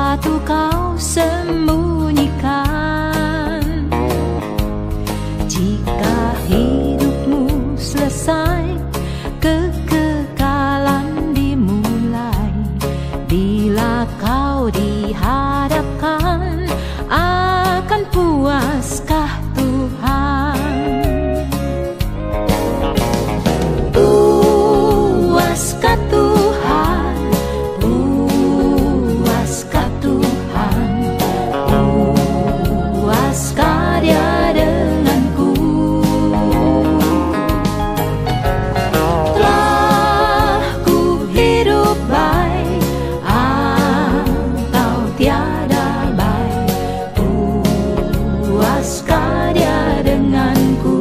sesuatu kau sembunyikan. Jika hidupmu selesai, kekekalan dimulai. Bila kau dihadapkan, akan puaskah Tuhan? Puaskah Tuhan? Puaskah Tuhan? Puaskah Dia denganku? Telah ku hidup baik atau tiada baik, puaskah Dia denganku?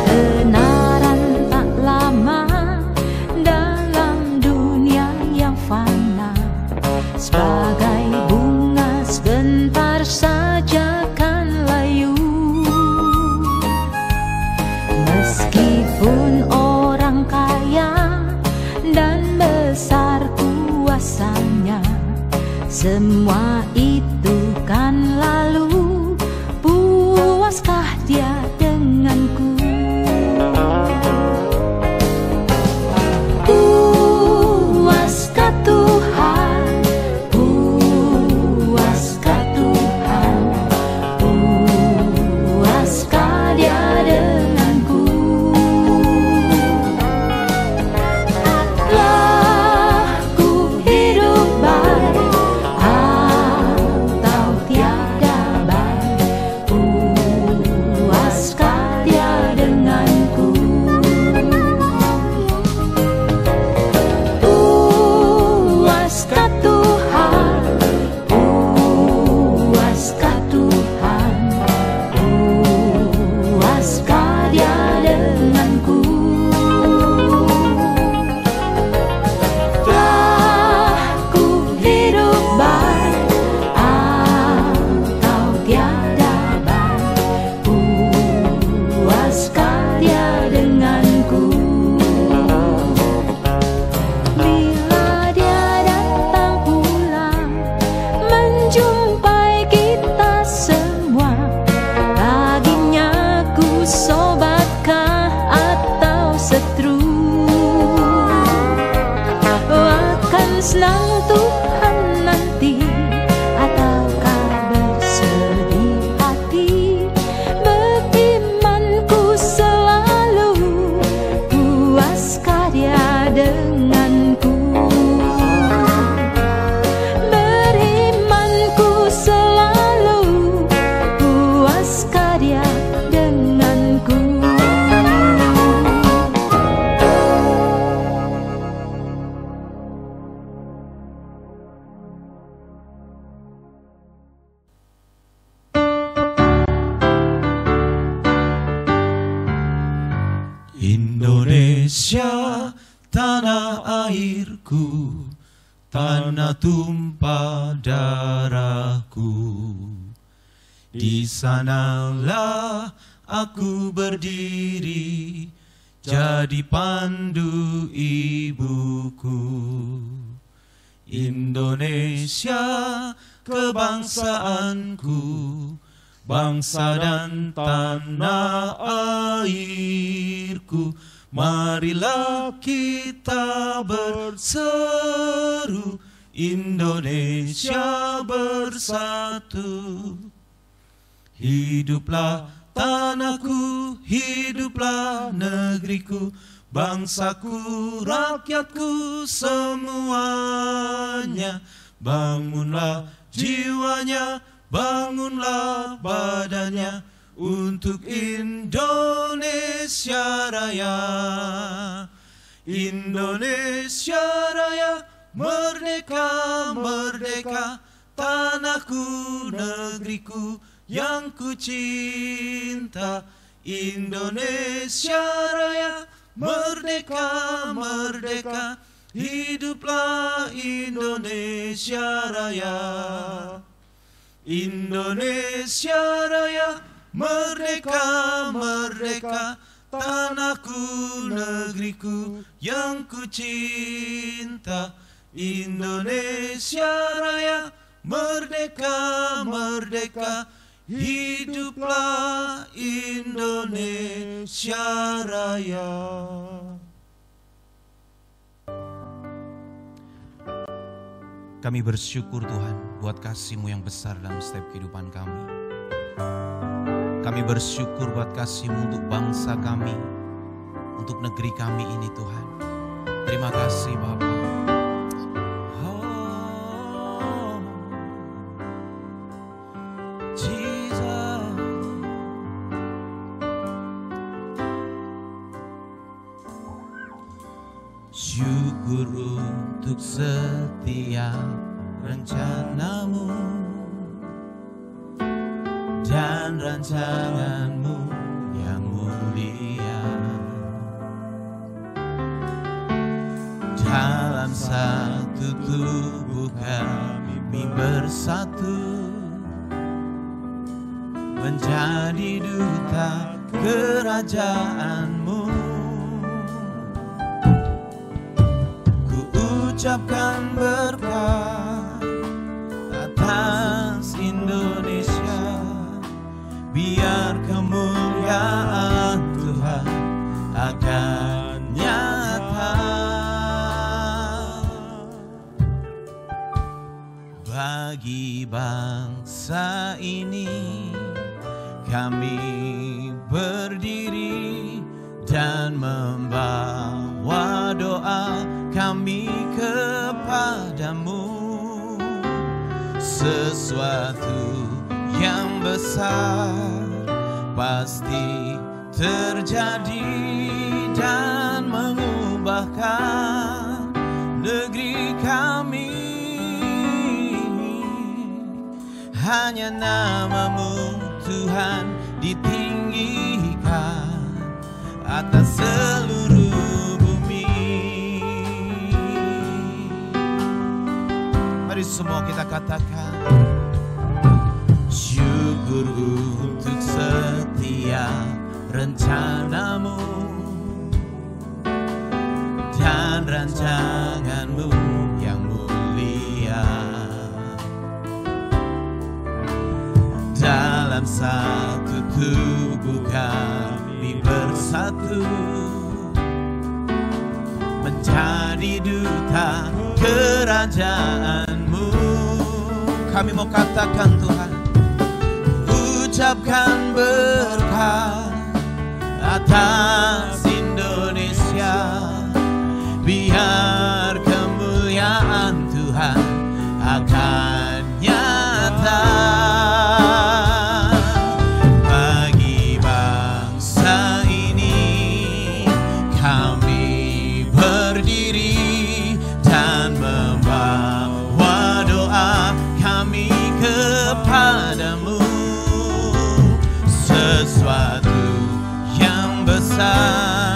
Ketenaran tak lama dalam dunia yang fana, sebagai bunga sebentar saja kan layu. Meskipun orang kaya dan besar kuasanya, semua itu kan lalu, puaskah Dia denganku? Puaskah Tuhan? Puaskah Tuhan? Puaskah Dia denganku? Telah ku hidup baik atau tiada baik, puaskah Dia denganku? Puaskah Tuhan? Puaskah Tuhan? Puaskah Dia denganku? Telah ku hidup baik atau tiada baik, puaskah Dia denganku? Bila Dia datang pulang menjumpai kita semua, baginya ku sobatkah atau setru? Akan senang Tuhan nanti ataukah bersedih hati? Berimanku selalu, puaskah Dia denganku? Berimanku selalu, puaskah Dia denganku? Indonesia, tanah airku, tanah tumpah darahku. Di sanalah aku berdiri, jadi pandu ibuku. Indonesia, kebangsaanku, bangsa dan tanah airku. Marilah kita berseru, Indonesia bersatu. Hiduplah tanahku, hiduplah negeriku, bangsaku, rakyatku semuanya. Bangunlah jiwanya, bangunlah badannya, untuk Indonesia Raya. Indonesia Raya, merdeka, merdeka, tanahku, negeriku yang ku cinta. Indonesia Raya, merdeka, merdeka, hiduplah Indonesia Raya. Indonesia Raya, merdeka, merdeka, tanahku, negeriku yang ku cinta. Indonesia Raya, merdeka, merdeka, hiduplah Indonesia Raya. Kami bersyukur Tuhan buat kasih-Mu yang besar dalam setiap kehidupan kami. Kami bersyukur buat kasih-Mu untuk bangsa kami, untuk negeri kami ini Tuhan. Terima kasih Bapa. Oh, Jesus. Syukur untuk setiap rencana-Mu dan rancangan-Mu yang mulia. Dalam satu tubuh kami bersatu, menjadi duta kerajaan-Mu. Ku ucapkan berkat atas Indonesia, biar kemuliaan Tuhan akan nyata. Bagi bangsa ini kami berdiri dan membawa doa kami kepadamu. Sesuatu yang besar pasti terjadi dan mengubahkan negeri kami. Hanya nama-Mu Tuhan ditinggikan atas seluruh bumi. Mari semua kita katakan, syukur untuk setiap rencana-Mu dan rancangan-Mu yang mulia. Dalam satu tubuh kami bersatu, menjadi duta kerajaan-Mu. Kami mau katakan Tuhan, ucapkan berkat atas Indonesia, biar kemuliaan Tuhan akan nyata. Bagi bangsa ini kami berdiri dan membawa doa kami kepadamu. Sesuatu yang besar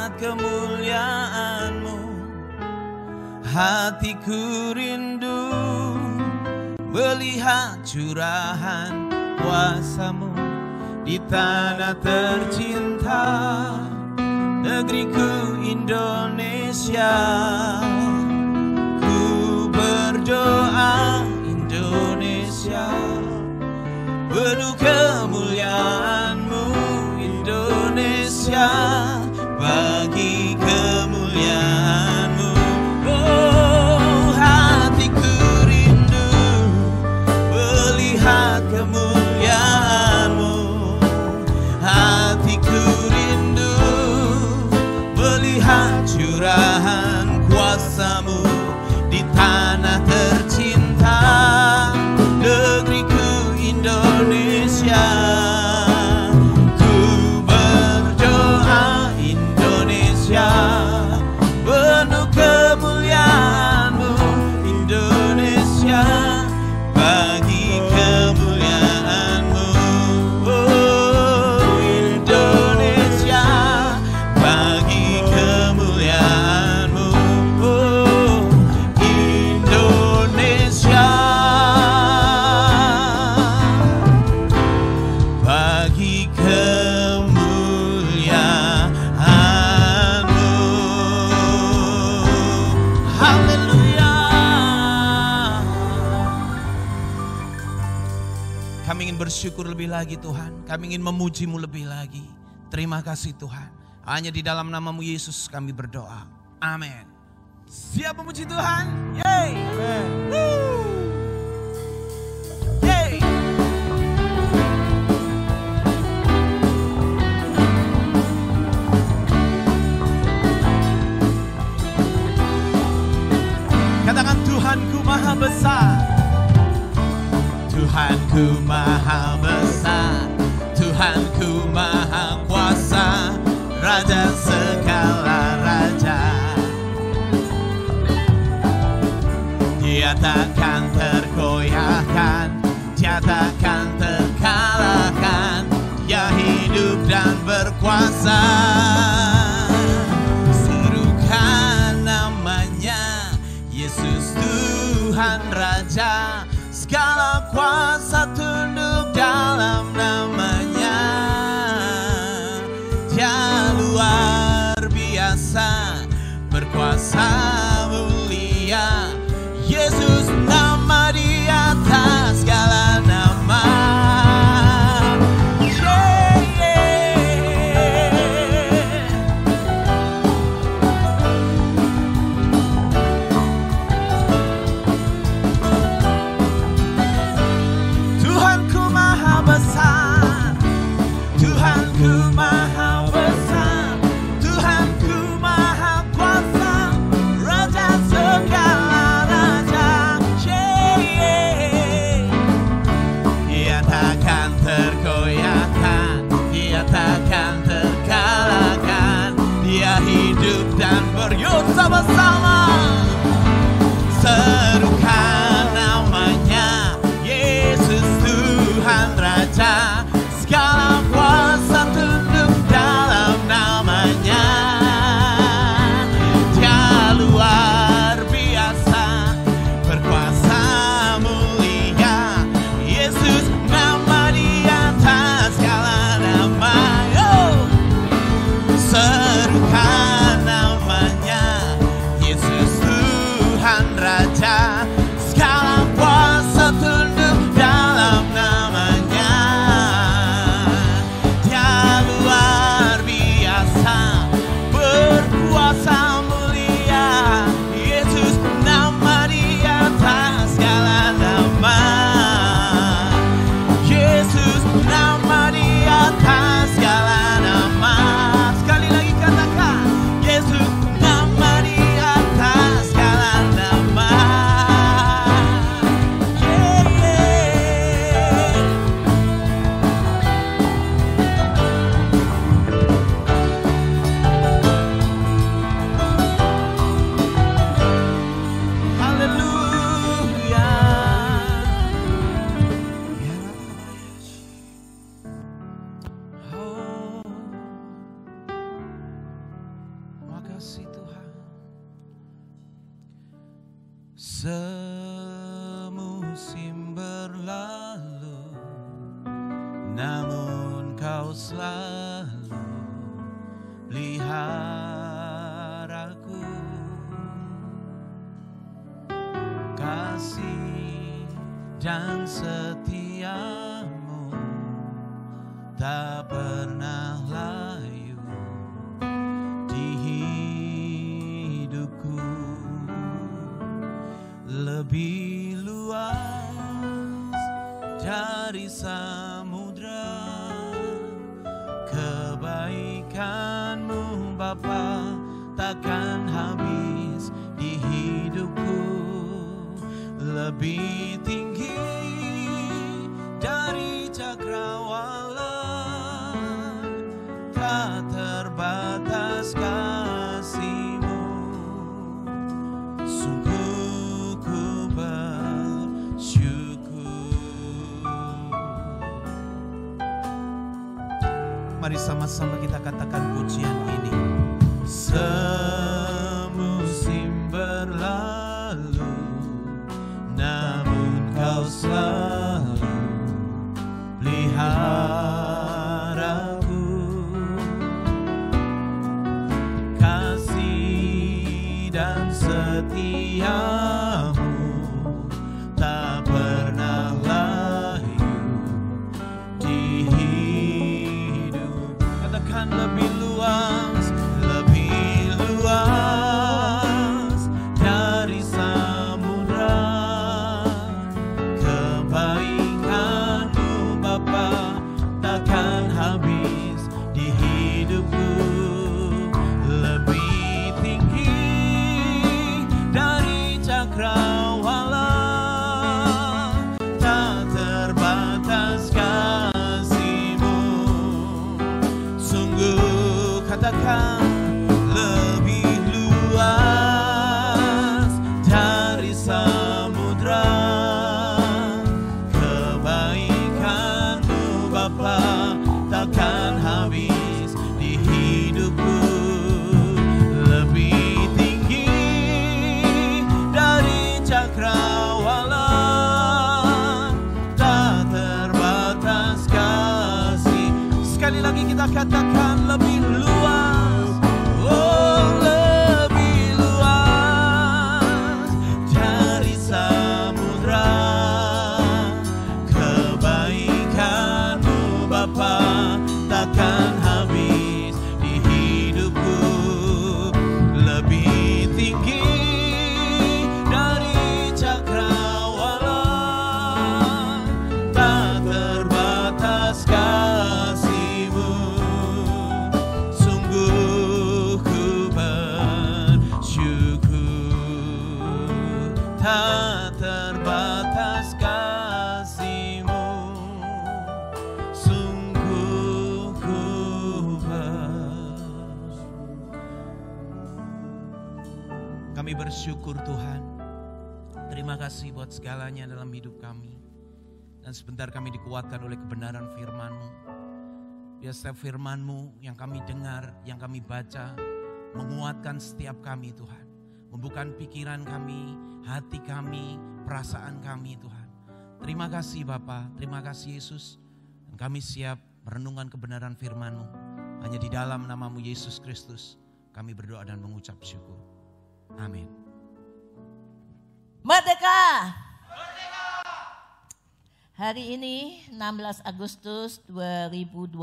melihat kemuliaan-Mu. Hatiku rindu melihat curahan kuasa-Mu di tanah tercinta, negeriku Indonesia. Ku berdoa Indonesia, penuh kemuliaan-Mu Indonesia, bagi kemuliaan-Mu. Oh, hatiku rindu melihat kemuliaan-Mu. Hatiku rindu melihat curahan kuasa-Mu di tanah tercinta, negeriku Indonesia. Ku berdoa Indonesia, penuh kemuliaan-Mu Indonesia, bagi kemuliaan-Mu. Oh, Indonesia, bagi kemuliaan-Mu. Oh, Indonesia, bagi kemuliaan-Mu. Haleluya. Kami ingin bersyukur lebih lagi Tuhan. Kami ingin memuji-Mu lebih lagi. Terima kasih Tuhan. Hanya di dalam nama-Mu Yesus kami berdoa. Amin. Siap memuji Tuhan? Yeay. Woo. Yeay. Katakan Tuhanku maha besar. Tuhanku maha besar, Tuhanku maha kuasa, Raja segala raja. Dia takkan tergoyahkan, Dia takkan terkalahkan, Dia hidup dan berkuasa. Serukan namanya, Yesus Tuhan Raja, segala kuasa tunduk dalam namanya. Dia luar biasa, berkuasa mulia. Yesus nama di atas segala nama. Tuhanku maha besar, Tuhanku maha besar, Tuhanku maha kuasa, Raja segala raja. Dia takkan tergoyahkan, Dia takkan terkalahkan, Dia hidup dan beryut sama-sama. Serukan namanya, Yesus Tuhan Raja, segala kuasa tunduk dalam namanya. Dia luar biasa, berkuasa mulia. Yesus nama di atas segala nama. Serukan namanya, Yesus Tuhan Raja, segala kasih Tuhan. Semusim berlalu, namun Kau selalu lihat aku. Kasih dan setiamu tak pernah layu di hidupku. Lebih luas dari samudra kebaikan-Mu Bapa takkan habis di hidupku. Lebih tinggi dari cakrawala, tak terbatas kasih-Mu. Sungguh ku bersyukur. Mari sama-sama kita katakan pujian ini. Semusim berlalu, namun Kau selalu lihat aku. Kasih dan setiamu tak pernah layu di hidup. Katakan lebih luas, lebih luas dari samudra. Kebaikan-Mu Bapa takkan habis di hidupku. Lebih tinggi dari cakrawala, tak terbatas kasih-Mu. Sungguh katakan lebih luas dari samudra. Kebaikan-Mu Bapa takkan habis di hidupku. Lebih tinggi dari cakrawala, tak terbatas kasih. Sekali lagi kita katakan lebih luas. Oh, lebih luas dari samudra. Kebaikan-Mu Bapa takkan habis di hidupku. Lebih tinggi dari cakrawala, tak terbatas kasih-Mu. Sungguh ku bersyukur. Tak terbatas kasih-Mu. Sungguh ku Kami bersyukur Tuhan. Terima kasih buat segalanya dalam hidup kami. Dan sebentar kami dikuatkan oleh kebenaran firman-Mu. Biar setiap firman-Mu yang kami dengar, yang kami baca, menguatkan setiap kami Tuhan. Membuka pikiran kami, hati kami, perasaan kami Tuhan. Terima kasih Bapa, terima kasih Yesus. Dan kami siap merenungkan kebenaran firman-Mu. Hanya di dalam nama-Mu Yesus Kristus kami berdoa dan mengucap syukur. Amin. Merdeka! Hari ini 16 Agustus 2020.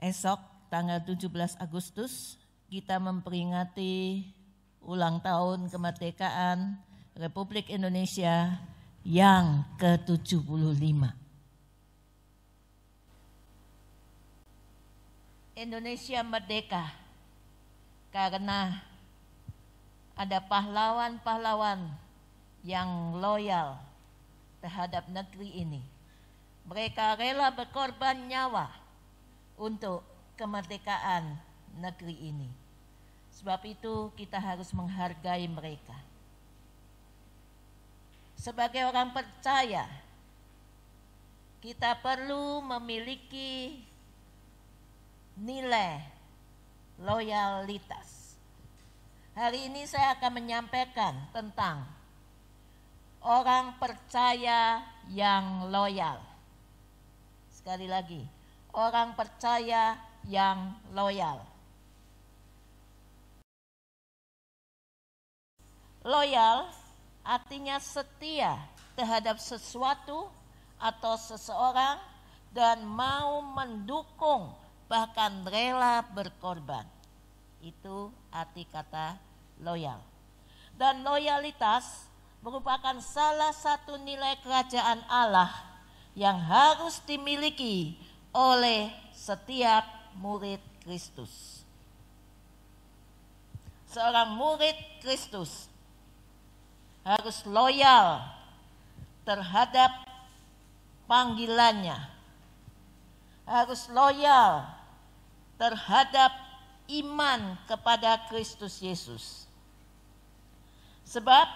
Esok tanggal 17 Agustus kita memperingati ulang tahun kemerdekaan Republik Indonesia yang ke-75. Indonesia merdeka karena ada pahlawan-pahlawan yang loyal terhadap negeri ini. Mereka rela berkorban nyawa untuk kemerdekaan negeri ini. Sebab itu kita harus menghargai mereka. Sebagai orang percaya, kita perlu memiliki nilai loyalitas. Hari ini saya akan menyampaikan tentang orang percaya yang loyal. Sekali lagi, orang percaya yang loyal. Loyal artinya setia terhadap sesuatu atau seseorang dan mau mendukung, bahkan rela berkorban. Itu arti kata loyal. Dan loyalitas merupakan salah satu nilai kerajaan Allah yang harus dimiliki oleh setiap murid Kristus. Seorang murid Kristus harus loyal terhadap panggilannya, harus loyal terhadap iman kepada Kristus Yesus. Sebab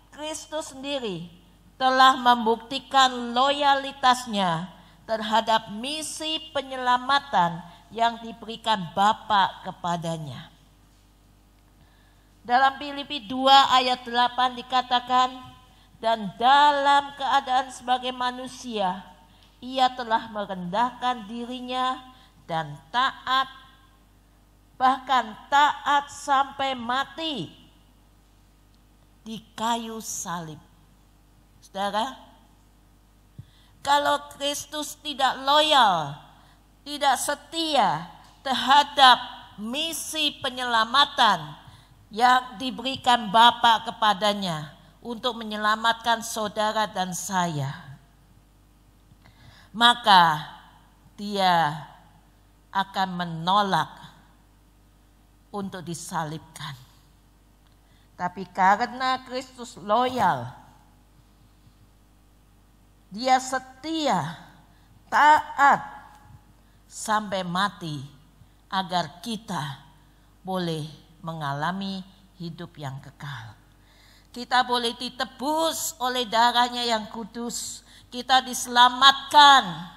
Kristus sendiri telah membuktikan loyalitasnya terhadap misi penyelamatan yang diberikan Bapa kepadanya. Dalam Filipi 2 ayat 8 dikatakan, dan dalam keadaan sebagai manusia, ia telah merendahkan dirinya dan taat, bahkan taat sampai mati di kayu salib. Saudara, kalau Kristus tidak loyal, tidak setia terhadap misi penyelamatan yang diberikan Bapa kepadanya untuk menyelamatkan saudara dan saya, maka dia akan menolak untuk disalibkan. Tapi karena Kristus loyal, dia setia, taat sampai mati agar kita boleh mengalami hidup yang kekal. Kita boleh ditebus oleh darahnya yang kudus. Kita diselamatkan.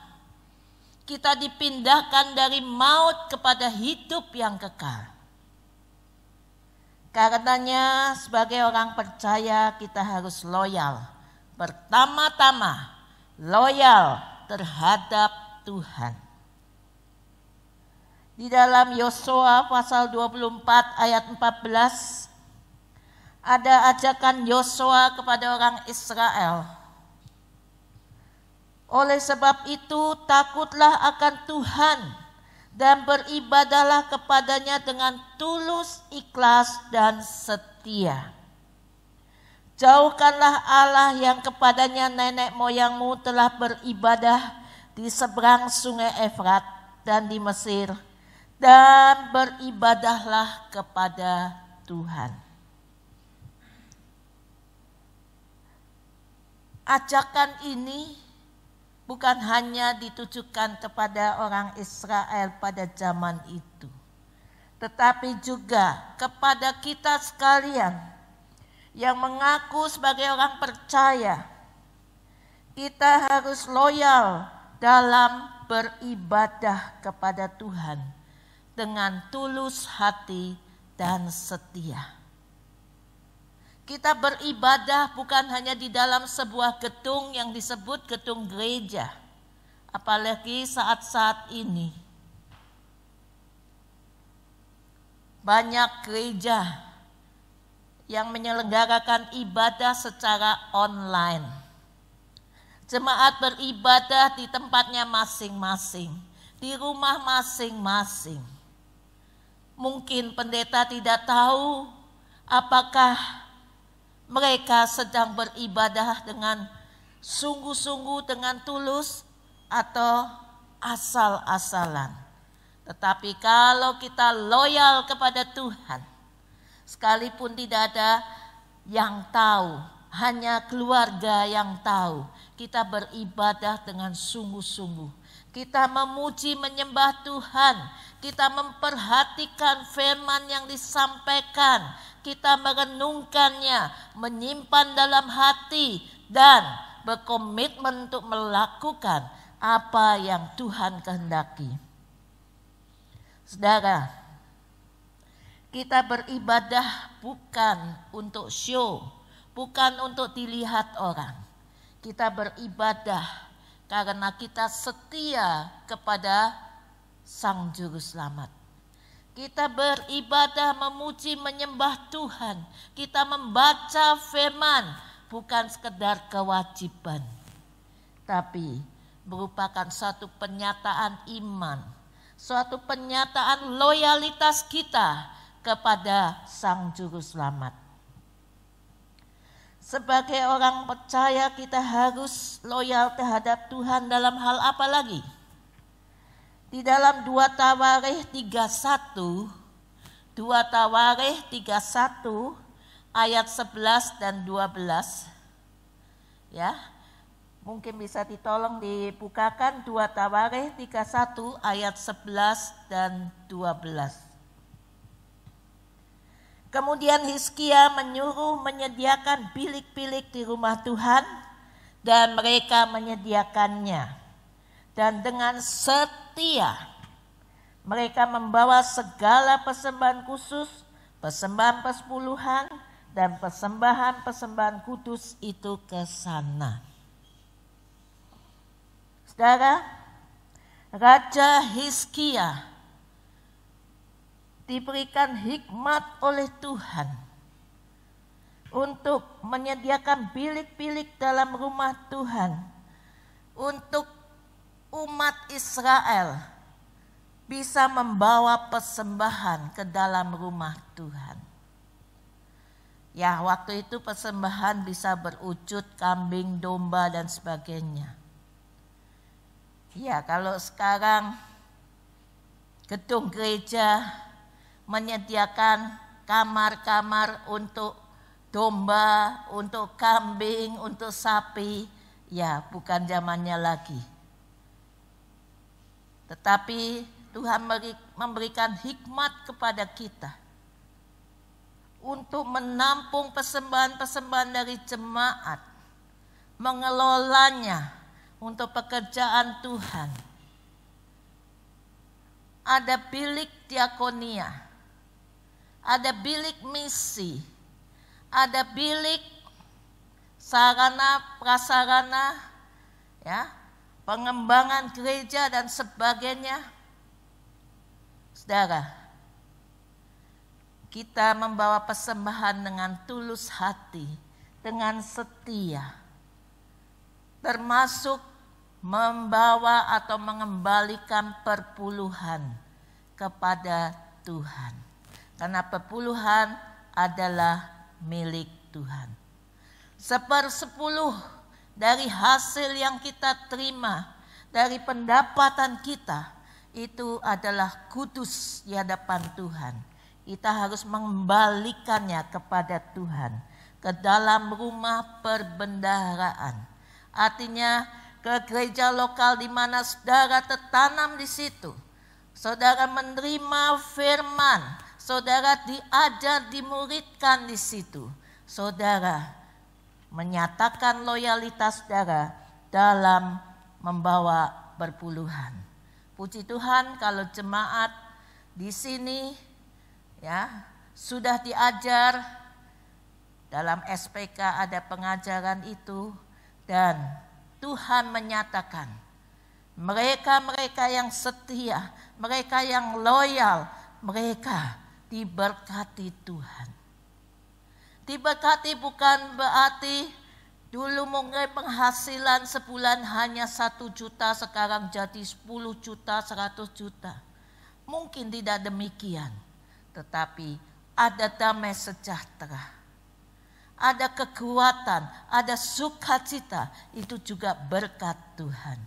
Kita dipindahkan dari maut kepada hidup yang kekal. Karenanya sebagai orang percaya kita harus loyal. Pertama-tama loyal terhadap Tuhan. Di dalam Yosua pasal 24 ayat 14 ada ajakan Yosua kepada orang Israel. Oleh sebab itu takutlah akan Tuhan dan beribadahlah kepadanya dengan tulus, ikhlas dan setia. Jauhkanlah Allah yang kepadanya nenek moyangmu telah beribadah di seberang sungai Efrat dan di Mesir, dan beribadahlah kepada Tuhan. Ajakan ini bukan hanya ditujukan kepada orang Israel pada zaman itu, tetapi juga kepada kita sekalian yang mengaku sebagai orang percaya. Kita harus loyal dalam beribadah kepada Tuhan dengan tulus hati dan setia. Kita beribadah bukan hanya di dalam sebuah gedung yang disebut gedung gereja. Apalagi saat-saat ini. Banyak gereja yang menyelenggarakan ibadah secara online. Jemaat beribadah di tempatnya masing-masing, di rumah masing-masing. Mungkin pendeta tidak tahu apakah mereka sedang beribadah dengan sungguh-sungguh, dengan tulus, atau asal-asalan. Tetapi kalau kita loyal kepada Tuhan, sekalipun tidak ada yang tahu, hanya keluarga yang tahu, kita beribadah dengan sungguh-sungguh. Kita memuji menyembah Tuhan, kita memperhatikan firman yang disampaikan, kita merenungkannya, menyimpan dalam hati, dan berkomitmen untuk melakukan apa yang Tuhan kehendaki. Saudara, Kita beribadah bukan untuk show, bukan untuk dilihat orang. Kita beribadah karena kita setia kepada Sang Juru Selamat. Kita beribadah, memuji, menyembah Tuhan. Kita membaca firman bukan sekedar kewajiban, tapi merupakan suatu penyataan iman, suatu penyataan loyalitas kita kepada Sang Juru Selamat. Sebagai orang percaya kita harus loyal terhadap Tuhan dalam hal apa lagi? Di dalam 2 Tawarikh 31, 2 Tawarikh 31 ayat 11 dan 12. Ya. Mungkin bisa ditolong dibukakan 2 Tawarikh 31 ayat 11 dan 12. Kemudian Hizkia menyuruh menyediakan bilik-bilik di rumah Tuhan dan mereka menyediakannya. Dan dengan setia mereka membawa segala persembahan khusus, persembahan persepuluhan dan persembahan-persembahan kudus itu ke sana. Saudara, Raja Hizkia diberikan hikmat oleh Tuhan untuk menyediakan bilik-bilik dalam rumah Tuhan untuk umat Israel bisa membawa persembahan ke dalam rumah Tuhan. Ya, waktu itu persembahan bisa berwujud kambing, domba dan sebagainya. Ya, kalau sekarang gedung gereja menyediakan kamar-kamar untuk domba, untuk kambing, untuk sapi, ya bukan zamannya lagi. Tetapi Tuhan memberikan hikmat kepada kita untuk menampung persembahan-persembahan dari jemaat, mengelolanya untuk pekerjaan Tuhan. Ada bilik diakonia, ada bilik misi, ada bilik sarana prasarana, ya, pengembangan gereja dan sebagainya. Saudara, kita membawa persembahan dengan tulus hati, dengan setia, termasuk membawa atau mengembalikan perpuluhan kepada Tuhan. Karena perpuluhan adalah milik Tuhan. 1/10 dari hasil yang kita terima dari pendapatan kita itu adalah kudus di hadapan Tuhan. Kita harus mengembalikannya kepada Tuhan ke dalam rumah perbendaharaan. Artinya ke gereja lokal di mana saudara tertanam di situ. Saudara menerima firman. Saudara diajar, dimuridkan di situ. Saudara menyatakan loyalitas saudara dalam membawa perpuluhan. Puji Tuhan kalau jemaat di sini ya sudah diajar, dalam SPK ada pengajaran itu, dan Tuhan menyatakan mereka-mereka yang setia, mereka yang loyal, mereka diberkati Tuhan. Diberkati bukan berarti dulu mungkin penghasilan sebulan hanya 1 juta, sekarang jadi 10 juta, 100 juta. Mungkin tidak demikian. Tetapi ada damai sejahtera. Ada kekuatan, ada sukacita, itu juga berkat Tuhan.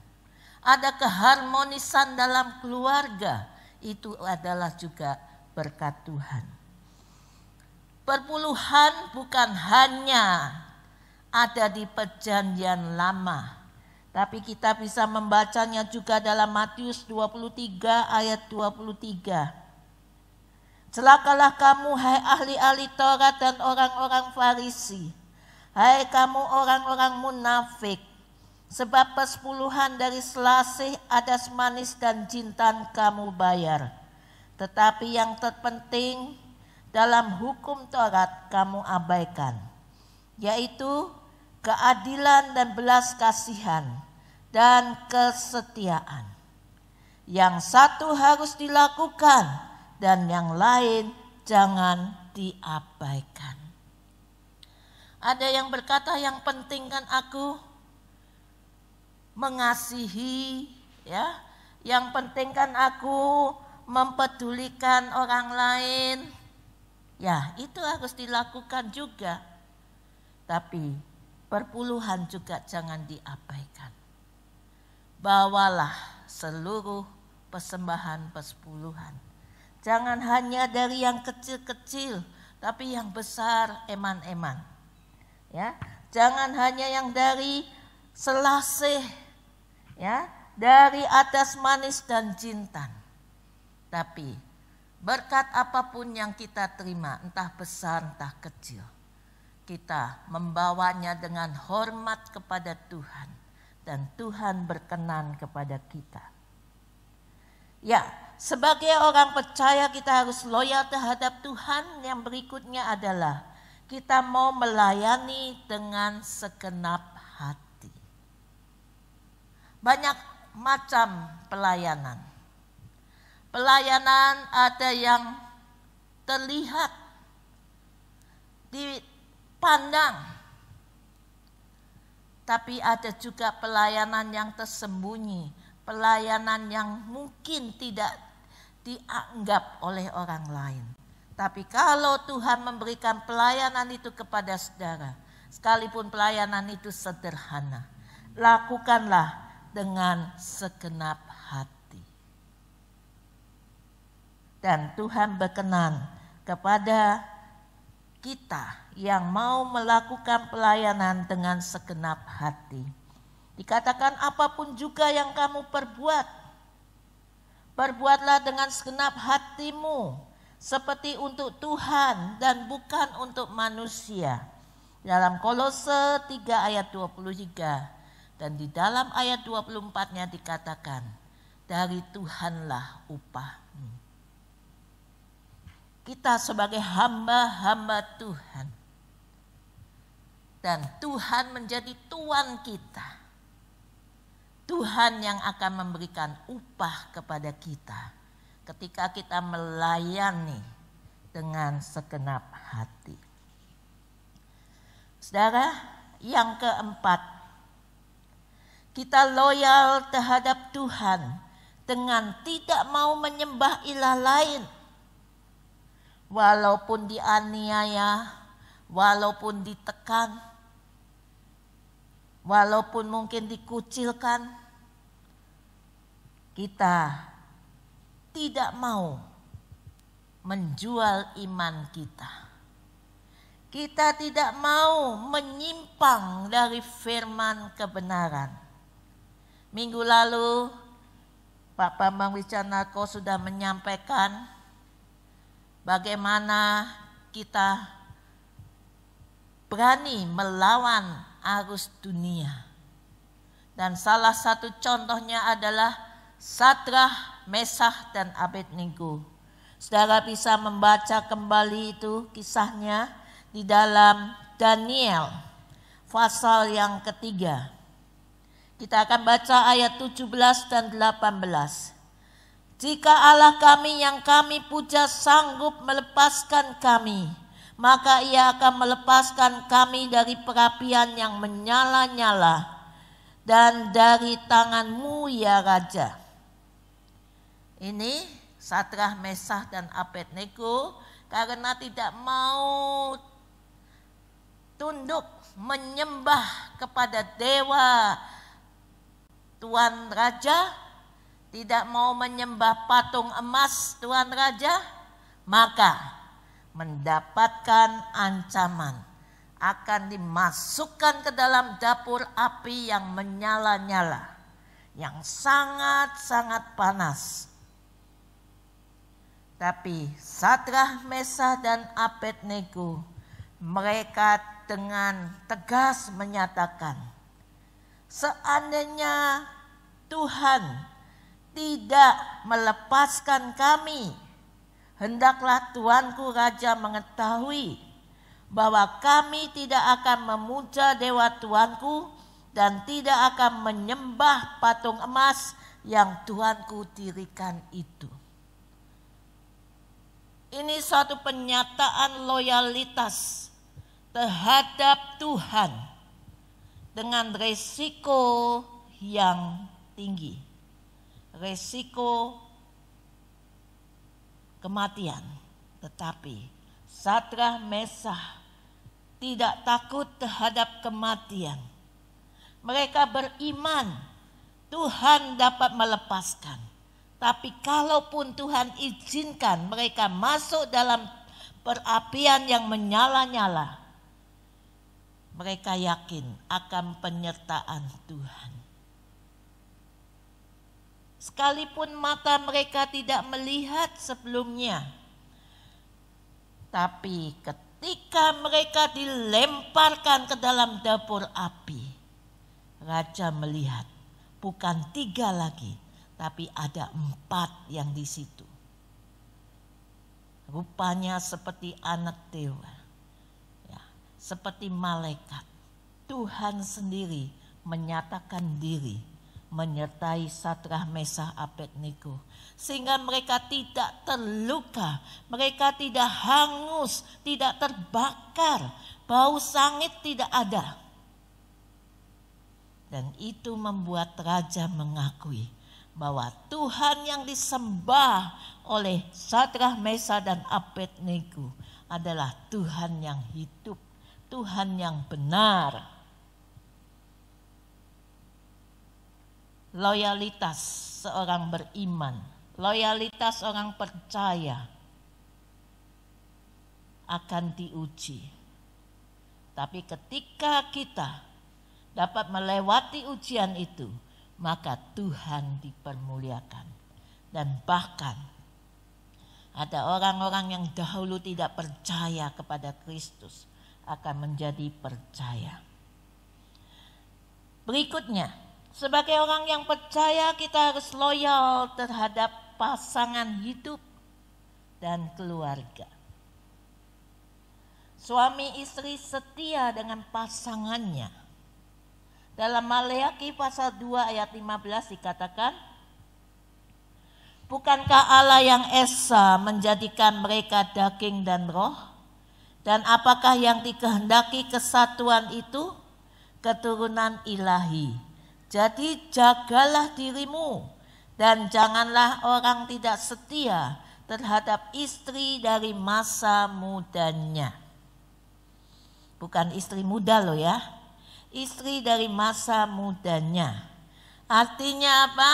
Ada keharmonisan dalam keluarga, itu adalah juga berkat Tuhan. Perpuluhan bukan hanya ada di perjanjian lama, tapi kita bisa membacanya juga dalam Matius 23 ayat 23. Celakalah kamu hai ahli-ahli Taurat dan orang-orang Farisi, hai kamu orang-orang munafik, sebab persepuluhan dari selasih, adas manis dan jintan kamu bayar. Tetapi yang terpenting dalam hukum Taurat kamu abaikan, yaitu keadilan dan belas kasihan dan kesetiaan. Yang satu harus dilakukan dan yang lain jangan diabaikan. Ada yang berkata yang penting kan aku mengasihi, ya. Yang penting kan aku mempedulikan orang lain. Ya, itu harus dilakukan juga. Tapi perpuluhan juga jangan diabaikan. Bawalah seluruh persembahan persepuluhan. Jangan hanya dari yang kecil-kecil, tapi yang besar eman-eman. Ya, jangan hanya yang dari selasih, ya, dari atas manis dan jintan. Tapi berkat apapun yang kita terima, entah besar entah kecil, kita membawanya dengan hormat kepada Tuhan dan Tuhan berkenan kepada kita. Ya, sebagai orang percaya kita harus loyal terhadap Tuhan. Yang berikutnya adalah kita mau melayani dengan segenap hati. Banyak macam pelayanan. Pelayanan ada yang terlihat, dipandang, tapi ada juga pelayanan yang tersembunyi, pelayanan yang mungkin tidak dianggap oleh orang lain. Tapi kalau Tuhan memberikan pelayanan itu kepada saudara, sekalipun pelayanan itu sederhana, lakukanlah dengan segenap hati. Dan Tuhan berkenan kepada kita yang mau melakukan pelayanan dengan segenap hati. Dikatakan apapun juga yang kamu perbuat, perbuatlah dengan segenap hatimu seperti untuk Tuhan dan bukan untuk manusia. Dalam Kolose 3 ayat 23 dan di dalam ayat 24-nya dikatakan, dari Tuhanlah upahmu. Kita sebagai hamba-hamba Tuhan. Dan Tuhan menjadi Tuan kita. Tuhan yang akan memberikan upah kepada kita ketika kita melayani dengan segenap hati. Saudara, yang keempat, kita loyal terhadap Tuhan dengan tidak mau menyembah ilah lain. Walaupun dianiaya, walaupun ditekan, walaupun mungkin dikucilkan, kita tidak mau menjual iman kita. Kita tidak mau menyimpang dari firman kebenaran. Minggu lalu Pak Bambang Wicanarko sudah menyampaikan bagaimana kita berani melawan arus dunia. Dan salah satu contohnya adalah Sadrah, Mesah, dan Abednego. Saudara bisa membaca kembali itu kisahnya di dalam Daniel pasal yang ketiga. Kita akan baca ayat 17 dan 18. Jika Allah kami yang kami puja sanggup melepaskan kami, maka ia akan melepaskan kami dari perapian yang menyala-nyala dan dari tanganmu ya Raja. Ini Sadrah, Mesah, dan Abednego karena tidak mau tunduk menyembah kepada dewa Tuan Raja, tidak mau menyembah patung emas Tuan Raja, maka mendapatkan ancaman akan dimasukkan ke dalam dapur api yang menyala-nyala, yang sangat-sangat panas. Tapi Sadrah, Mesah, dan Abednego, mereka dengan tegas menyatakan, seandainya Tuhan tidak melepaskan kami, hendaklah tuanku raja mengetahui bahwa kami tidak akan memuja dewa tuanku dan tidak akan menyembah patung emas yang tuanku dirikan itu. Ini suatu pernyataan loyalitas terhadap Tuhan dengan resiko yang tinggi, resiko kematian. Tetapi Sadrah Mesah tidak takut terhadap kematian. Mereka beriman Tuhan dapat melepaskan. Tapi kalaupun Tuhan izinkan mereka masuk dalam perapian yang menyala-nyala, mereka yakin akan penyertaan Tuhan. Sekalipun mata mereka tidak melihat sebelumnya, tapi ketika mereka dilemparkan ke dalam dapur api, raja melihat bukan 3 lagi, tapi ada 4 yang di situ. Rupanya seperti anak dewa, ya, seperti malaikat. Tuhan sendiri menyatakan diri menyertai Sadrah Mesah Abednego, sehingga mereka tidak terluka, mereka tidak hangus, tidak terbakar, bau sangit tidak ada. Dan itu membuat raja mengakui bahwa Tuhan yang disembah oleh Sadrah Mesah dan Abednego adalah Tuhan yang hidup, Tuhan yang benar. Loyalitas seorang beriman, loyalitas orang percaya akan diuji. Tapi ketika kita dapat melewati ujian itu, maka Tuhan dipermuliakan. Dan bahkan ada orang-orang yang dahulu tidak percaya kepada Kristus akan menjadi percaya. Berikutnya, sebagai orang yang percaya kita harus loyal terhadap pasangan hidup dan keluarga. Suami istri setia dengan pasangannya. Dalam Maleakhi pasal 2 ayat 15 dikatakan, bukankah Allah yang esa menjadikan mereka daging dan roh? Dan apakah yang dikehendaki kesatuan itu? Keturunan ilahi. Jadi jagalah dirimu dan janganlah orang tidak setia terhadap istri dari masa mudanya. Bukan istri muda loh ya. Istri dari masa mudanya. Artinya apa?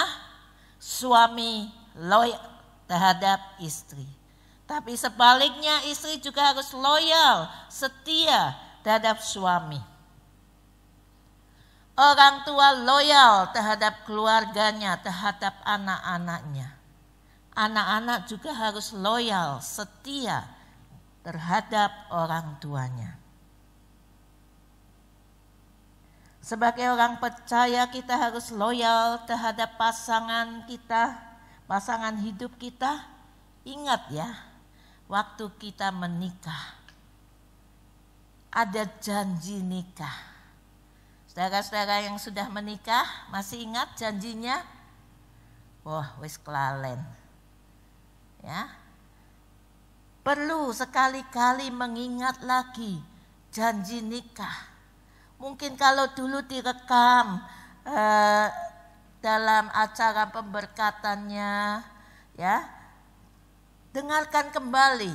Suami loyal terhadap istri. Tapi sebaliknya istri juga harus loyal, setia terhadap suami. Orang tua loyal terhadap keluarganya, terhadap anak-anaknya. Anak-anak juga harus loyal, setia terhadap orang tuanya. Sebagai orang percaya kita harus loyal terhadap pasangan kita, pasangan hidup kita. Ingat ya, waktu kita menikah, ada janji nikah. Saudara-saudara yang sudah menikah, masih ingat janjinya? Wah, wis kelalen. Ya. Perlu sekali-kali mengingat lagi janji nikah. Mungkin kalau dulu direkam dalam acara pemberkatannya, ya, dengarkan kembali.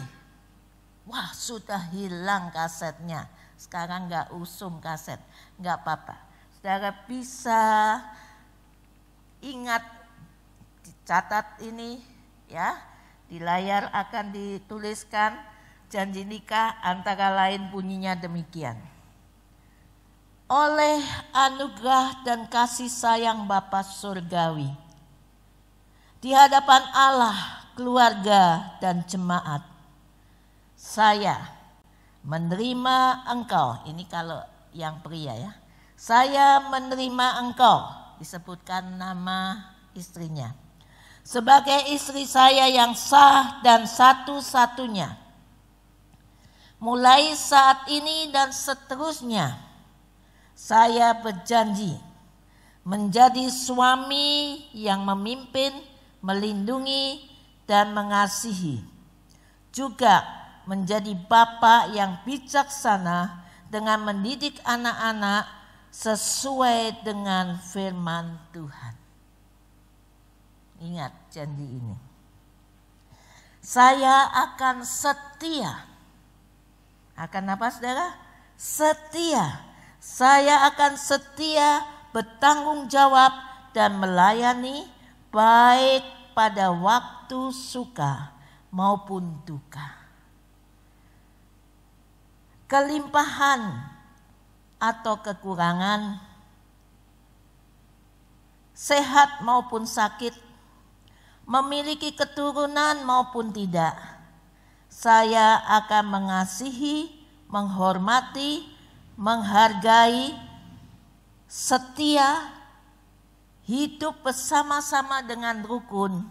Wah, sudah hilang kasetnya. Sekarang nggak usum kaset, nggak apa-apa. Saudara bisa ingat, dicatat ini, ya, di layar akan dituliskan janji nikah antara lain bunyinya demikian. Oleh anugerah dan kasih sayang Bapa Surgawi, di hadapan Allah, keluarga dan jemaat, saya menerima engkau, ini kalau yang pria ya, saya menerima engkau, disebutkan nama istrinya, sebagai istri saya yang sah dan satu-satunya. Mulai saat ini dan seterusnya, saya berjanji menjadi suami yang memimpin, melindungi, dan mengasihi. Juga menjadi bapa yang bijaksana dengan mendidik anak-anak sesuai dengan firman Tuhan. Ingat janji ini. Saya akan setia. Akan apa saudara? Setia. Saya akan setia, bertanggung jawab, dan melayani baik pada waktu suka maupun duka. Kelimpahan atau kekurangan, sehat maupun sakit, memiliki keturunan maupun tidak, saya akan mengasihi, menghormati, menghargai, setia, hidup bersama-sama dengan rukun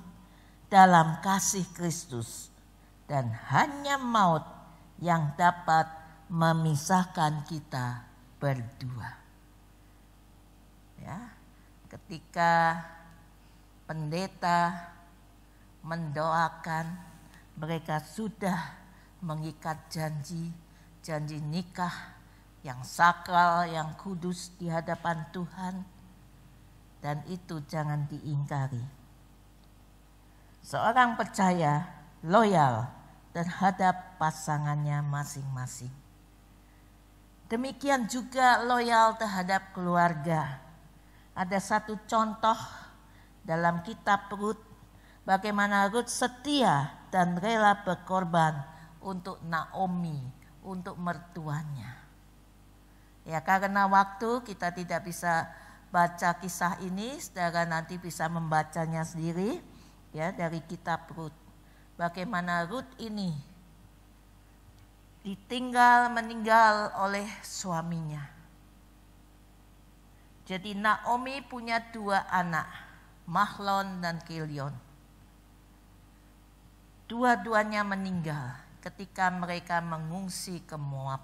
dalam kasih Kristus, dan hanya maut yang dapat memisahkan kita berdua. Ya, ketika pendeta mendoakan, mereka sudah mengikat janji nikah yang sakral, yang kudus di hadapan Tuhan, dan itu jangan diingkari. Seorang percaya loyal terhadap pasangannya masing-masing. Demikian juga loyal terhadap keluarga. Ada satu contoh dalam kitab Rut, bagaimana Rut setia dan rela berkorban untuk Naomi, untuk mertuanya. Ya, karena waktu kita tidak bisa baca kisah ini, saudara nanti bisa membacanya sendiri ya dari kitab Rut. Bagaimana Rut ini meninggal oleh suaminya. Jadi Naomi punya 2 anak, Mahlon dan Kilion. Dua-duanya meninggal ketika mereka mengungsi ke Moab.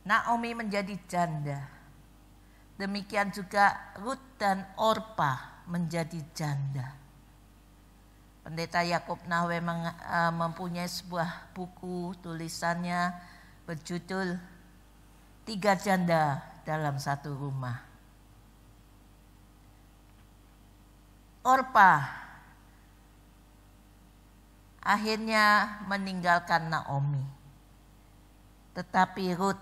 Naomi menjadi janda. Demikian juga Rut dan Orpa menjadi janda. Pendeta Yakub Nahwe mempunyai sebuah buku tulisannya berjudul 3 Janda dalam Satu Rumah. Orpa akhirnya meninggalkan Naomi. Tetapi Rut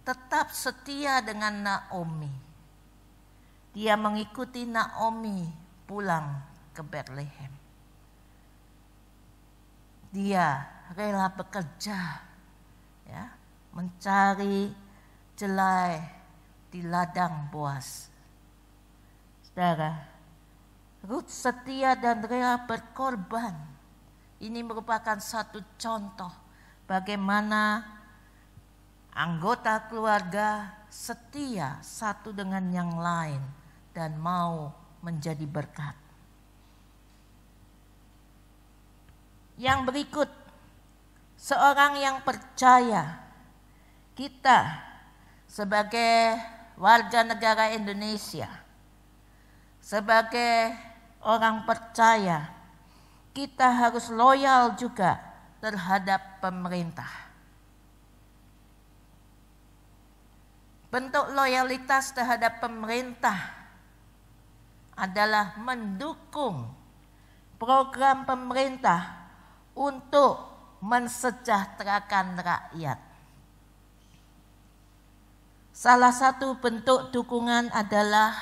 tetap setia dengan Naomi. Dia mengikuti Naomi pulang ke Betlehem. Dia rela bekerja, ya, mencari jelai di ladang Boas. Saudara, Rut setia dan rela berkorban. Ini merupakan satu contoh bagaimana anggota keluarga setia satu dengan yang lain dan mau menjadi berkat. Yang berikut, seorang yang percaya, kita sebagai warga negara Indonesia, sebagai orang percaya, kita harus loyal juga terhadap pemerintah. Bentuk loyalitas terhadap pemerintah adalah mendukung program pemerintah untuk mensejahterakan rakyat. Salah satu bentuk dukungan adalah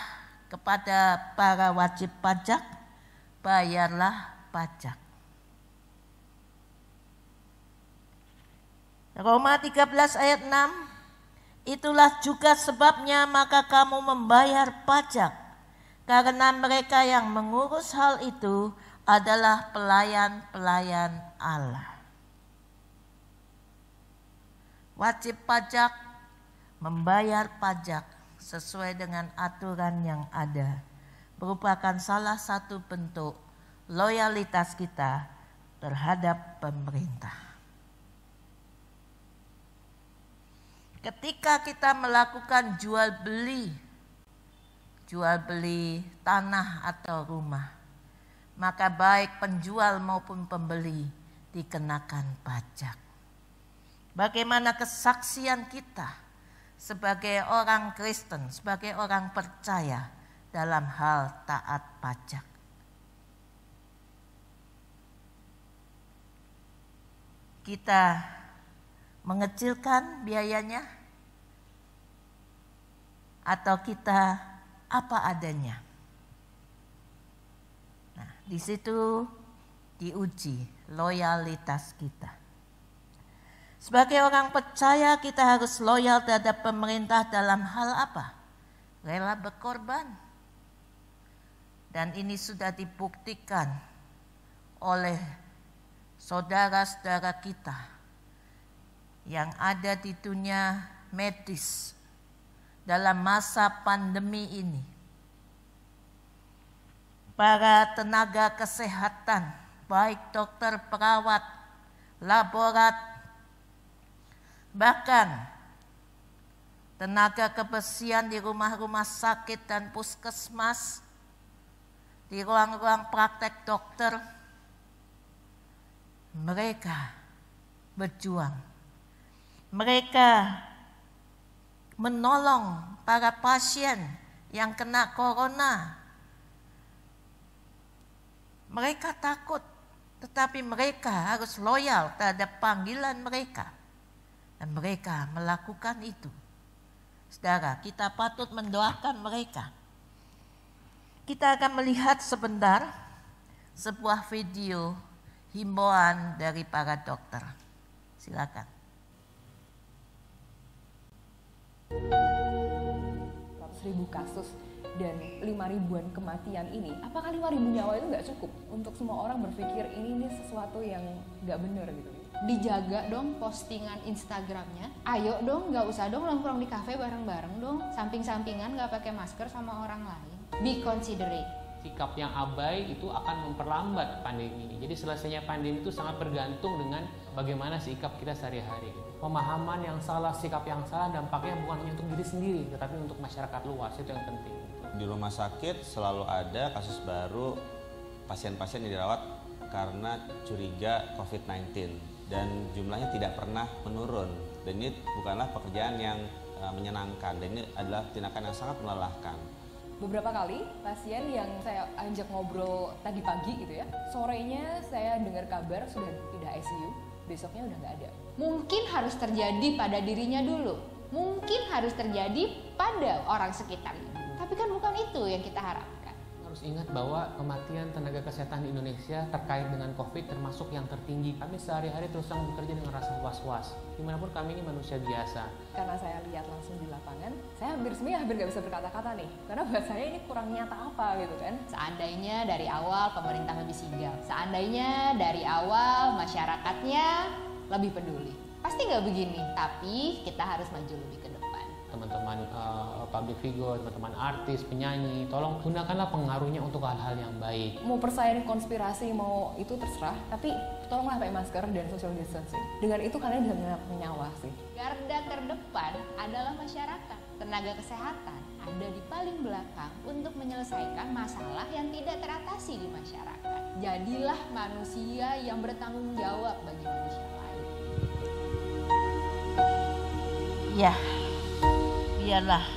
kepada para wajib pajak, bayarlah pajak. Roma 13 ayat 6, itulah juga sebabnya maka kamu membayar pajak, karena mereka yang mengurus hal itu adalah pelayan-pelayan Allah. Wajib pajak membayar pajak sesuai dengan aturan yang ada. merupakan salah satu bentuk loyalitas kita terhadap pemerintah. Ketika kita melakukan jual beli tanah atau rumah, maka baik penjual maupun pembeli dikenakan pajak. Bagaimana kesaksian kita sebagai orang Kristen, sebagai orang percaya dalam hal taat pajak? Kita mengecilkan biayanya atau kita apa adanya? Nah, di situ diuji loyalitas kita. Sebagai orang percaya kita harus loyal terhadap pemerintah dalam hal apa? Rela berkorban. Dan ini sudah dibuktikan oleh saudara-saudara kita yang ada di dunia medis dalam masa pandemi ini. Para tenaga kesehatan, baik dokter, perawat, laborat, bahkan tenaga kebersihan di rumah-rumah sakit dan puskesmas, di ruang-ruang praktek dokter, mereka berjuang. Mereka menolong para pasien yang kena corona. Mereka takut, tetapi mereka harus loyal terhadap panggilan mereka. Dan mereka melakukan itu. Saudara, kita patut mendoakan mereka. Kita akan melihat sebentar sebuah video himbauan dari para dokter. Silakan. 100.000 kasus dan 5.000-an kematian ini, apakah 5.000 nyawa itu nggak cukup untuk semua orang berpikir ini sesuatu yang nggak benar gitu? Dijaga dong postingan Instagramnya. Ayo dong, nggak usah dong nongkrong di kafe bareng-bareng dong. Samping-sampingan nggak pakai masker sama orang lain. Be considerate. Sikap yang abai itu akan memperlambat pandemi ini. Jadi selesainya pandemi itu sangat bergantung dengan bagaimana sikap kita sehari-hari. Pemahaman yang salah, sikap yang salah dampaknya bukan hanya untuk diri sendiri, tetapi untuk masyarakat luas, itu yang penting. Di rumah sakit selalu ada kasus baru pasien-pasien yang dirawat karena curiga COVID-19 dan jumlahnya tidak pernah menurun. Dan ini bukanlah pekerjaan yang menyenangkan, dan ini adalah tindakan yang sangat melelahkan. Beberapa kali pasien yang saya ajak ngobrol tadi pagi gitu ya, sorenya saya dengar kabar sudah pindah ICU, besoknya udah nggak ada. Mungkin harus terjadi pada dirinya dulu. Mungkin harus terjadi pada orang sekitarnya. Tapi kan bukan itu yang kita harapkan. Harus ingat bahwa kematian tenaga kesehatan di Indonesia terkait dengan COVID termasuk yang tertinggi. Kami sehari-hari terus bekerja dengan rasa was-was. Dimanapun kami ini manusia biasa. Karena saya lihat langsung di lapangan, saya hampir nggak bisa berkata-kata nih. Karena buat saya ini kurang nyata apa gitu kan. Seandainya dari awal pemerintah lebih sigap. Seandainya dari awal masyarakatnya lebih peduli. Pasti nggak begini, tapi kita harus maju lebih ke depan. Teman-teman public figure, teman-teman artis, penyanyi, tolong gunakanlah pengaruhnya untuk hal-hal yang baik. Mau percaya konspirasi, mau itu terserah, tapi tolonglah pakai masker dan social distancing. Dengan itu kalian bisa menyelamatkan nyawa sih. Garda terdepan adalah masyarakat. Tenaga kesehatan ada di paling belakang untuk menyelesaikan masalah yang tidak teratasi di masyarakat. Jadilah manusia yang bertanggung jawab bagi manusia lain. Ya, biarlah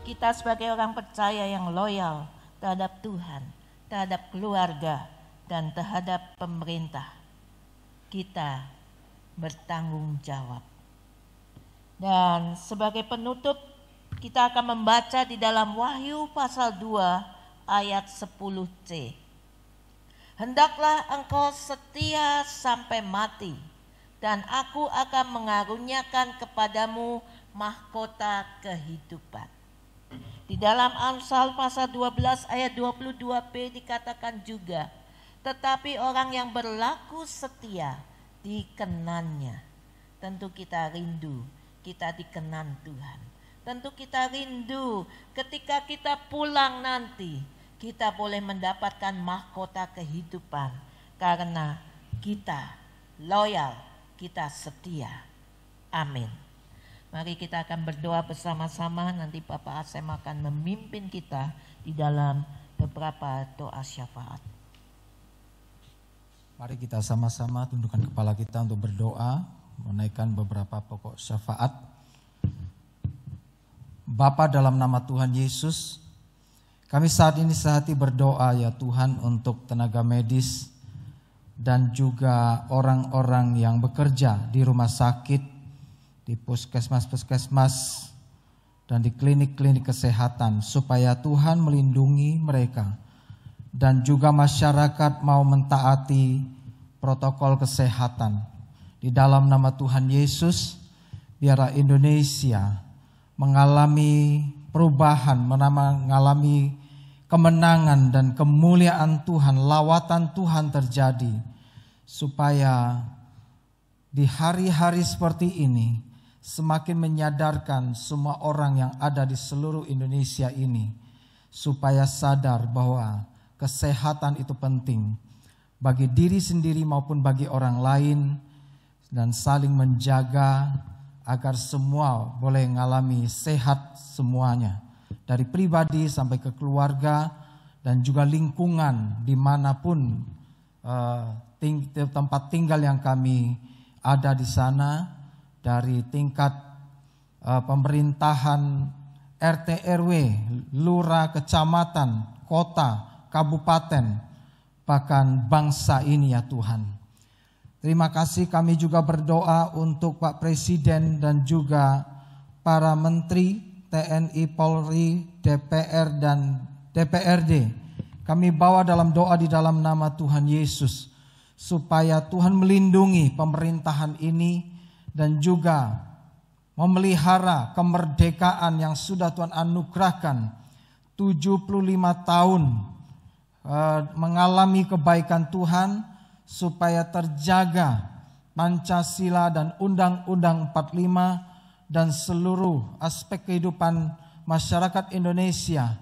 kita sebagai orang percaya yang loyal terhadap Tuhan, terhadap keluarga, dan terhadap pemerintah. Kita bertanggung jawab. Dan sebagai penutup, kita akan membaca di dalam Wahyu pasal 2 ayat 10c. Hendaklah engkau setia sampai mati, dan aku akan mengaruniakan kepadamu mahkota kehidupan. Di dalam Amsal pasal 12 ayat 22b dikatakan juga, tetapi orang yang berlaku setia dikenannya. Tentu kita rindu, kita dikenan Tuhan. Tentu kita rindu ketika kita pulang nanti, kita boleh mendapatkan mahkota kehidupan karena kita loyal, kita setia. Amin. Mari kita akan berdoa bersama-sama. Nanti Bapak Asem akan memimpin kita di dalam beberapa doa syafaat. Mari kita sama-sama tundukkan kepala kita untuk berdoa, menaikkan beberapa pokok syafaat. Bapa, dalam nama Tuhan Yesus, kami saat ini sehati berdoa ya Tuhan untuk tenaga medis dan juga orang-orang yang bekerja di rumah sakit, di puskesmas-puskesmas dan di klinik-klinik kesehatan, supaya Tuhan melindungi mereka dan juga masyarakat mau mentaati protokol kesehatan. Di dalam nama Tuhan Yesus, biarlah Indonesia mengalami perubahan, mengalami kemenangan dan kemuliaan Tuhan, lawatan Tuhan terjadi, supaya di hari-hari seperti ini semakin menyadarkan semua orang yang ada di seluruh Indonesia ini, supaya sadar bahwa kesehatan itu penting bagi diri sendiri maupun bagi orang lain, dan saling menjaga agar semua boleh mengalami sehat semuanya, dari pribadi sampai ke keluarga dan juga lingkungan dimanapun tempat tinggal yang kami ada di sana, dari tingkat pemerintahan RT RW, lurah, kecamatan, kota, kabupaten, bahkan bangsa ini ya Tuhan. Terima kasih, kami juga berdoa untuk Pak Presiden dan juga para menteri TNI, Polri, DPR dan DPRD. Kami bawa dalam doa di dalam nama Tuhan Yesus, supaya Tuhan melindungi pemerintahan ini dan juga memelihara kemerdekaan yang sudah Tuhan anugerahkan 75 tahun mengalami kebaikan Tuhan, supaya terjaga Pancasila dan Undang-Undang 45 dan seluruh aspek kehidupan masyarakat Indonesia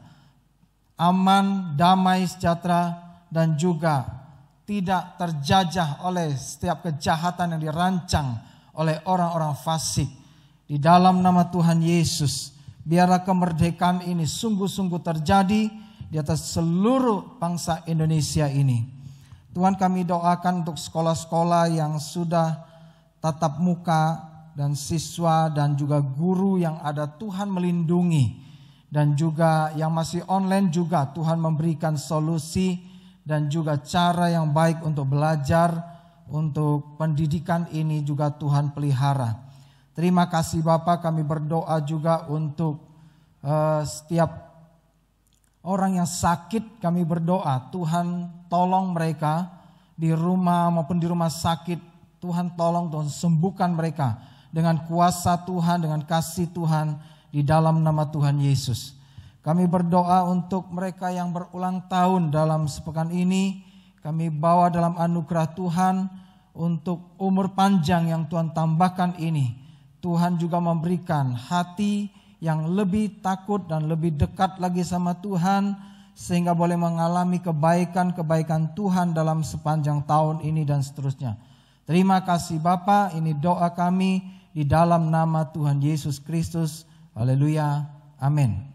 aman, damai, sejahtera, dan juga tidak terjajah oleh setiap kejahatan yang dirancang oleh orang-orang fasik. Di dalam nama Tuhan Yesus, biarlah kemerdekaan ini sungguh-sungguh terjadi di atas seluruh bangsa Indonesia ini. Tuhan, kami doakan untuk sekolah-sekolah yang sudah tatap muka dan siswa dan juga guru yang ada, Tuhan melindungi, dan juga yang masih online juga Tuhan memberikan solusi dan juga cara yang baik untuk belajar, untuk pendidikan ini juga Tuhan pelihara. Terima kasih Bapak, kami berdoa juga untuk setiap orang yang sakit, kami berdoa Tuhan tolong mereka di rumah maupun di rumah sakit. Tuhan tolong, Tuhan sembuhkan mereka dengan kuasa Tuhan, dengan kasih Tuhan di dalam nama Tuhan Yesus. Kami berdoa untuk mereka yang berulang tahun dalam sepekan ini. Kami bawa dalam anugerah Tuhan untuk umur panjang yang Tuhan tambahkan ini. Tuhan juga memberikan hati yang lebih takut dan lebih dekat lagi sama Tuhan, sehingga boleh mengalami kebaikan-kebaikan Tuhan dalam sepanjang tahun ini dan seterusnya. Terima kasih Bapa, ini doa kami di dalam nama Tuhan Yesus Kristus. Haleluya. Amin.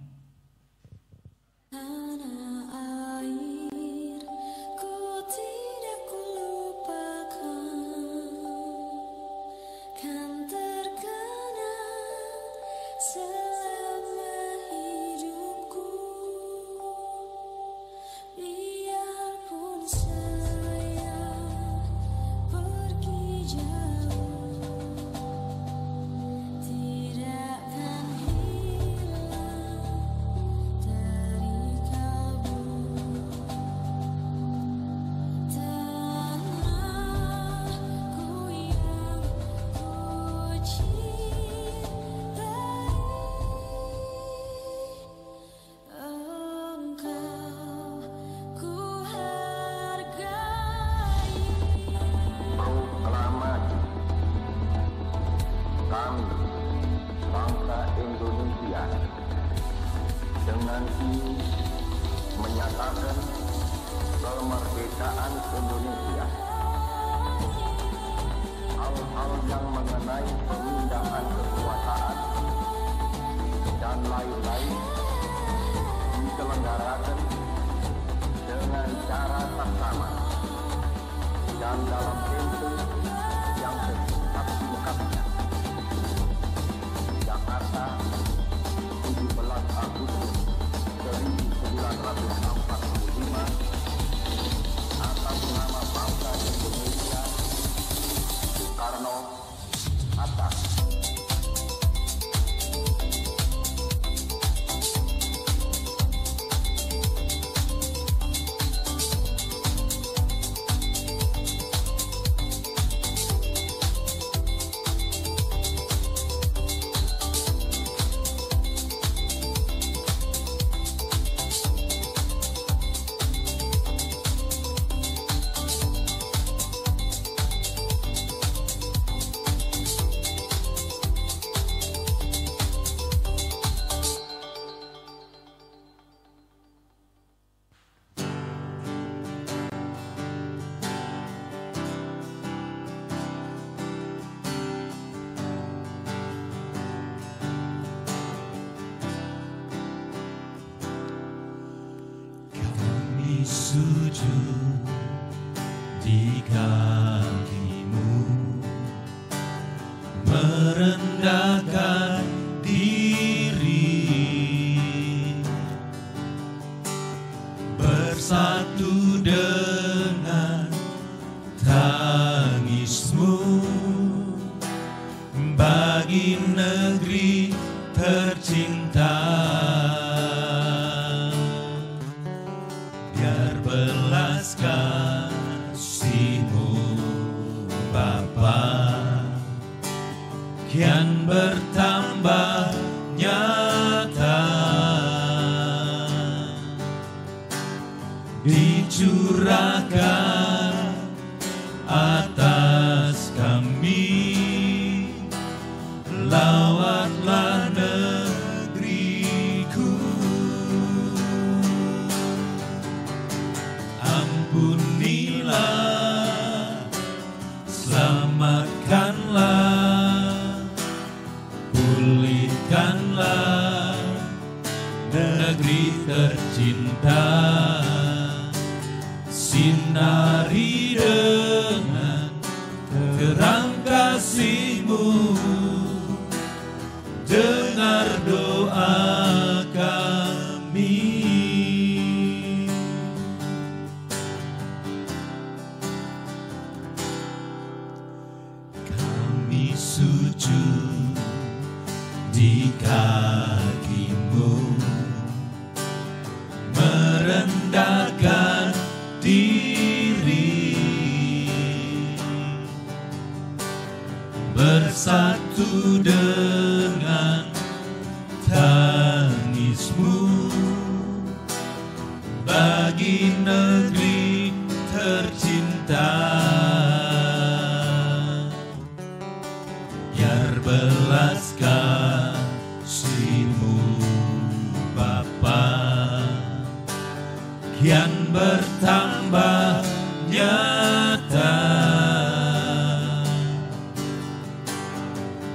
Tidak akan hilang. menyatakan kemerdekaan Indonesia. Hal-hal yang mengenai pemindahan kekuasaan dan lain-lain diselenggarakan dengan cara saksama dan dalam tempo yang sesingkat-singkatnya. Jakarta, 17 Agustus 1945, atas nama bangsa Indonesia, Soekarno, Hatta. Sujud di kakimu, merendahkan diri, bersatu dengan tangismu bagi negeri tercinta. Belas kasih-Mu Bapa kian bertambah nyata, dicurahkan atas kami. Lawatlah negeriku, ampunilah, selamatkanlah, pulihkanlah negeri tercinta, sinari dengan terang kasih-Mu, dengar doa kami. Sujud di kaki-Mu, merendahkan diri, bersatu dengan tangis-Mu bagi negeri tercinta. Belas kasih-Mu Bapa kian bertambah nyata,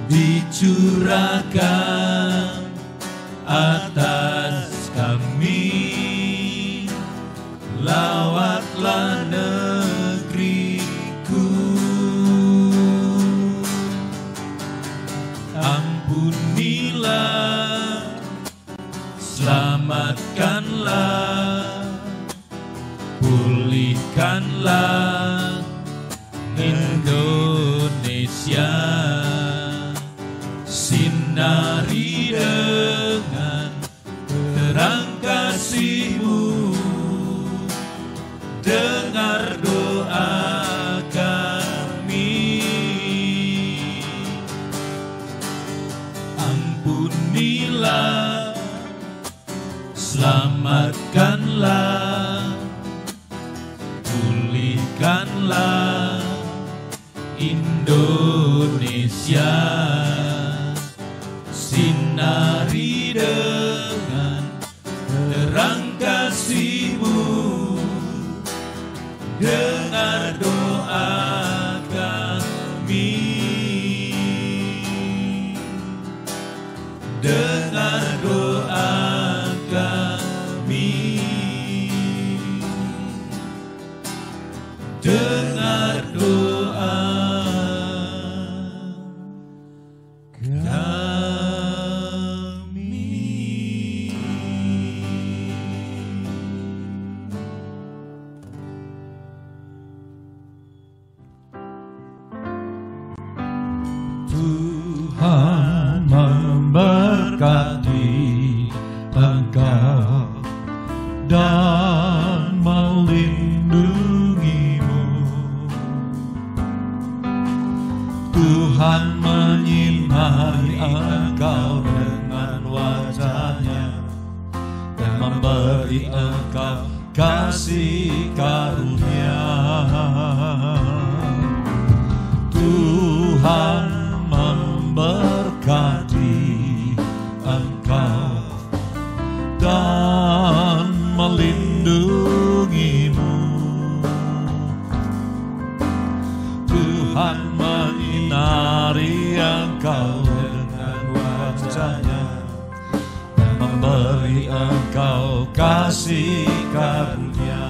dicurahkan atas kami. Lawatlah negeriku, ampunilah, selamatkanlah, pulihkanlah Indonesia, sinari dengan terang kasih-Mu, dengar doa kami. Ampunilah, selamatkanlah, pulihkanlah Indonesia, sinari dengan terang kasih-Mu, dengar doa kami, dengar doa kami, dengar doa Tuhan memberkati engkau dan melindungimu. Tuhan menyinari engkau dengan wajah-Nya dan memberi engkau kasih karunia. Tuhan memberkati engkau dan melindungimu. Tuhan menyinari engkau dengan wajah-Nya dan memberi engkau kasih karunia.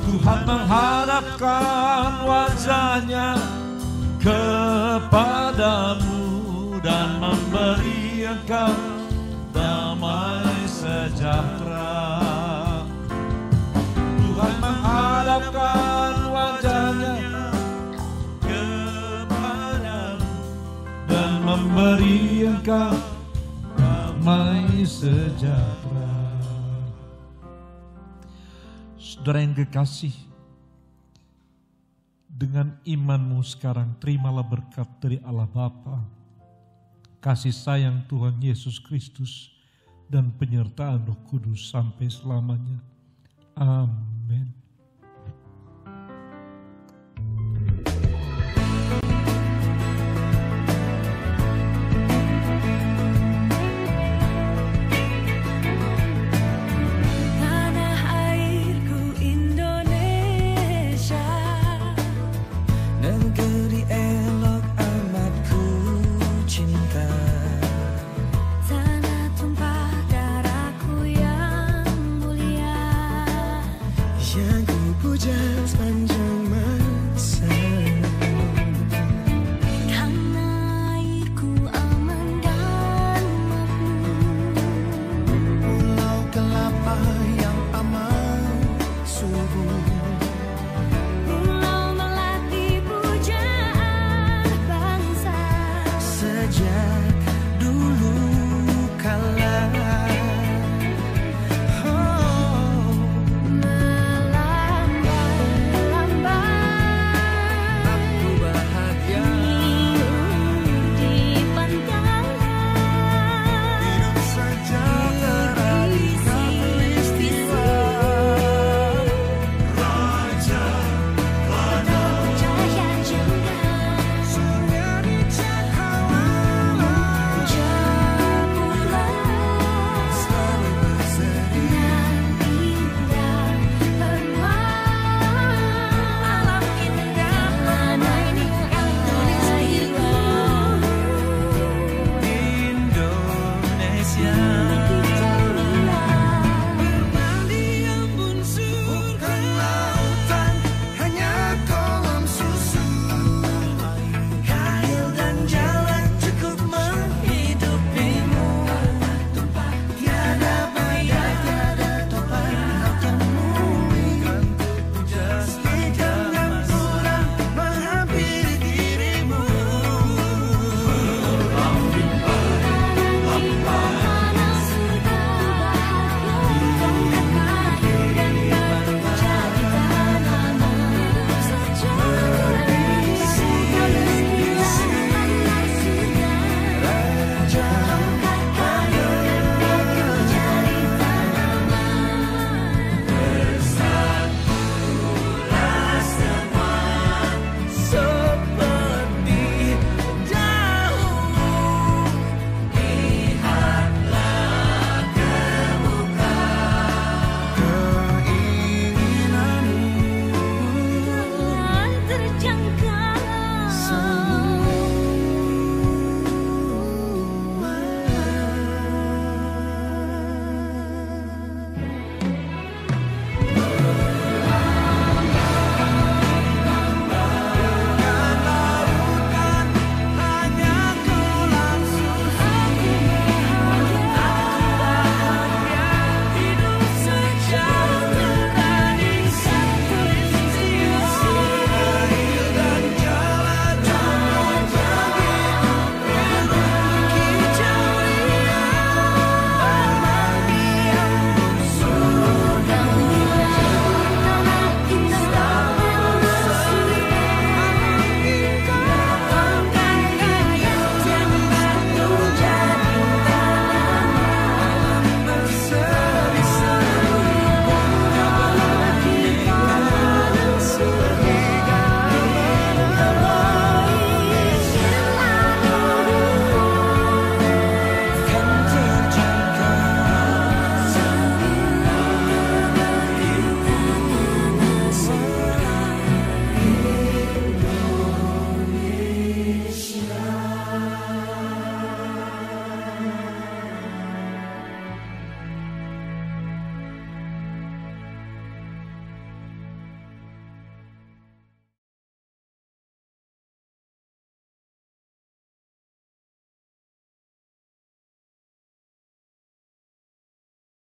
Tuhan menghadapkan wajah-Nya kepadamu dan memberi engkau damai sejahtera. Tuhan menghadapkan wajah-Nya kepadamu dan memberi engkau damai sejahtera. Saudara yang kekasih, dengan imanmu sekarang terimalah berkat dari Allah Bapa, kasih sayang Tuhan Yesus Kristus, dan penyertaan Roh Kudus sampai selamanya. Amin. Yang ku puja